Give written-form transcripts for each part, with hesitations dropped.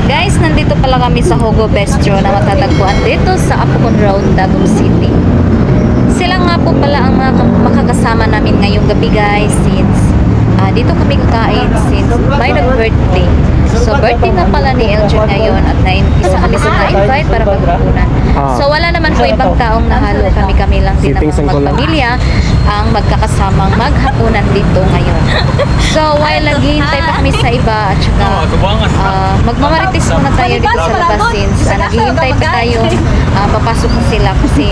Guys, nandito pala kami sa Hugo Bistro na matatagpuan dito sa Apocon Road, Tagum City. Sila nga po pala ang makakasama namin ngayong gabi guys, since dito kami kakain since may nag-birthday. So birthday na pala ni Eljon ngayon at isa kami sa na-invite para maghapunan. So wala naman po ibang taong nahalo, kami lang din ang magpamilya ang magkakasamang maghapunan dito ngayon. So while naghihintay pa kami sa iba at saka magmamarites muna tayo dito sa labas since naghihintay pa tayo, papasok na sila kasi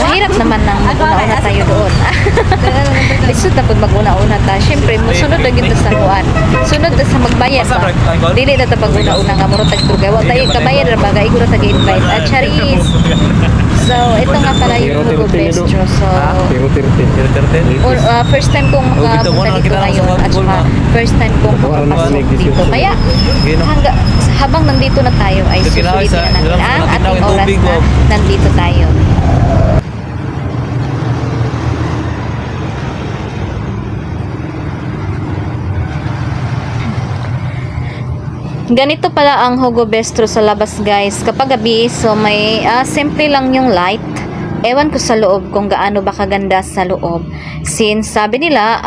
mahirap naman nang mag-una-una tayo doon. Lisod na po mag-una-una ta. Siyempre, sunod na gito sa kuan. Sunod na sa magbayad pa. Dili na ta pag-una-una nga muro tag-trugay. Wa tayo kabayad ra bagay iguro tag-invite. At charis. So, ito nga pala yung Hugo Bistro. So, first time kong makapunta dito ngayon at saka first time kong makapasok dito. Kaya, habang nandito na tayo ay susulitin na natin ang ating oras na nandito tayo. Ganito pala ang Hugo Bistro sa labas guys. Kapag gabi, so may simple lang yung light. Ewan ko sa loob kung gaano ba kaganda sa loob. Since sabi nila,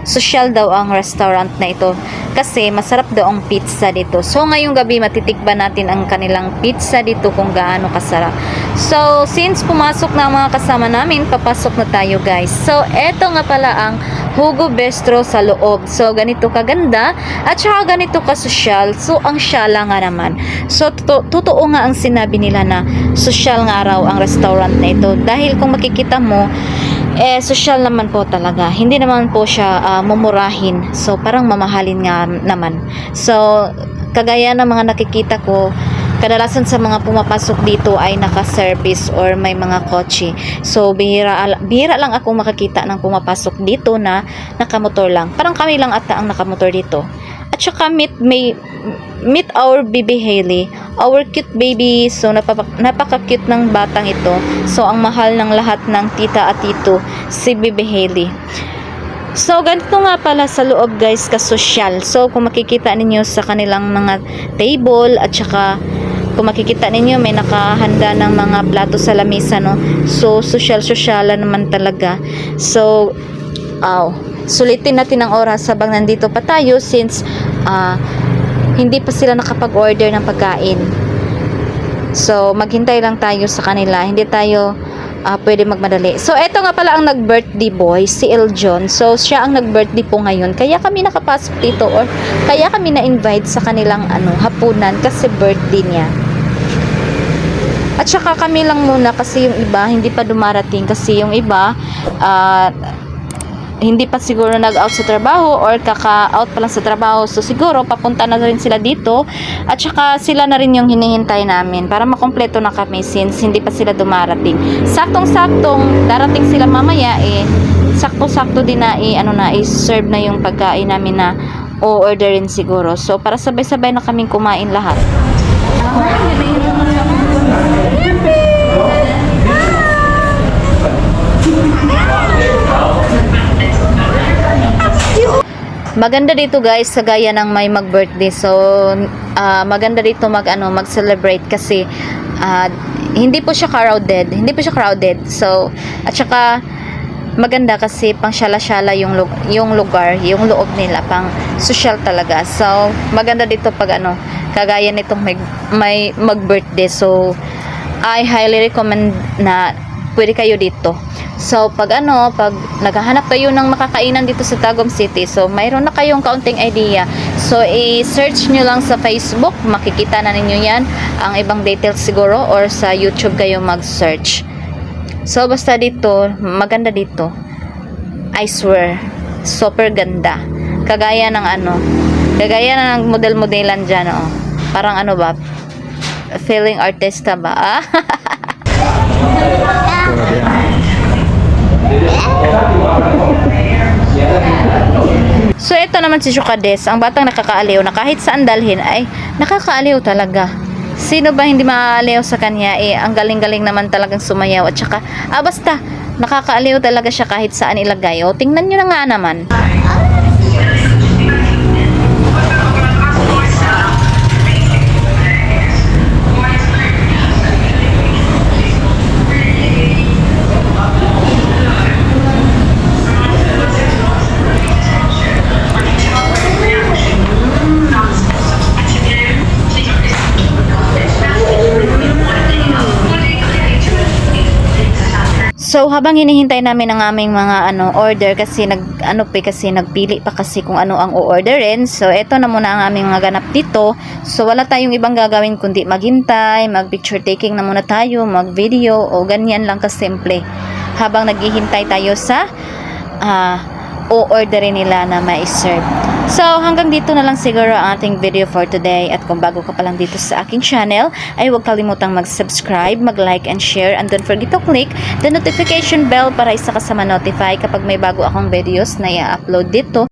social daw ang restaurant na ito. Kasi masarap daw ang pizza dito. So ngayong gabi matitikban natin ang kanilang pizza dito kung gaano kasarap. So since pumasok na ang mga kasama namin, papasok na tayo guys. So eto nga pala ang Hugo Bistro sa loob. So ganito kaganda at saka ganito kasosyal. So ang syala nga naman. So totoo nga ang sinabi nila na sosyal nga raw ang restaurant na ito. Dahil kung makikita mo, social naman po talaga. Hindi naman po siya mumurahin. So parang mamahalin nga naman. So kagaya ng mga nakikita ko, kadalasan sa mga pumapasok dito ay naka-service or may mga kotse. So, bihira lang ako makakita ng pumapasok dito na nakamotor lang. Parang kami lang ata ang nakamotor dito. At saka meet our baby Hailey. Our cute baby. So, napaka-cute ng batang ito. So, ang mahal ng lahat ng tita at tito, si baby Hailey. So, ganito nga pala sa loob guys, kasosyal. So, kung makikita ninyo sa kanilang mga table at saka kung makikita ninyo may nakahanda ng mga plato sa lamesa, no? So, social-sociala naman talaga. So, sulitin natin ang oras habang nandito pa tayo since hindi pa sila nakapag-order ng pagkain. So, maghintay lang tayo sa kanila. Hindi tayo pwede magmadali. So, eto nga pala ang nag-birthday boy, si Eljon. So, siya ang nag-birthday po ngayon. Kaya kami nakapasok dito or kaya kami na-invite sa kanilang hapunan kasi birthday niya. At saka kami lang muna kasi yung iba hindi pa dumarating kasi yung iba hindi pa siguro nag-out sa trabaho or kaka-out pa lang sa trabaho. So, siguro papunta na rin sila dito at saka sila na rin yung hinihintay namin para makompleto na kami since hindi pa sila dumarating. Saktong-saktong darating sila mamaya sakto-sakto din na i-serve na yung pagkain namin na o-orderin siguro. So, para sabay-sabay na kaming kumain lahat. Maganda dito guys sa gaya ng may mag-birthday. So maganda dito mag-celebrate kasi hindi po siya crowded. So at saka maganda kasi pang syala-syala yung lugar, yung loob nila, pang social talaga. So maganda dito pag kagaya nitong may mag-birthday. So I highly recommend na pwede kayo dito. So, pag naghahanap kayo ng makakainan dito sa Tagum City, so, mayroon na kayong kaunting idea. So, i-search nyo lang sa Facebook, makikita na ninyo yan, ang ibang details siguro, or sa YouTube kayo mag-search. So, basta dito, maganda dito. I swear, super ganda. Kagaya ng model-modelan dyan, Parang ba, feeling artista ba? So, ito naman si Chukades, ang batang nakakaaliw na kahit saan dalhin ay nakakaaliw talaga. Sino ba hindi maaaliw sa kanya? Ang galing-galing naman talagang sumayaw at saka, basta, nakakaaliw talaga siya kahit saan ilagay. Tingnan nyo na nga naman. So habang hinihintay namin ang aming mga order kasi nagpili pa kasi kung ano ang o-orderin. So eto na muna ang aming mga ganap dito. So wala tayong ibang gagawin kundi maghintay, mag-picture taking na muna tayo, mag-video o ganyan lang kasimple. Habang naghihintay tayo sa o-orderin nila na ma-serve. So, hanggang dito na lang siguro ang ating video for today. At kung bago ka pa lang dito sa aking channel, ay huwag kalimutang mag-subscribe, mag-like and share. And don't forget to click the notification bell para isa ka sa ma-notify kapag may bago akong videos na i-upload dito.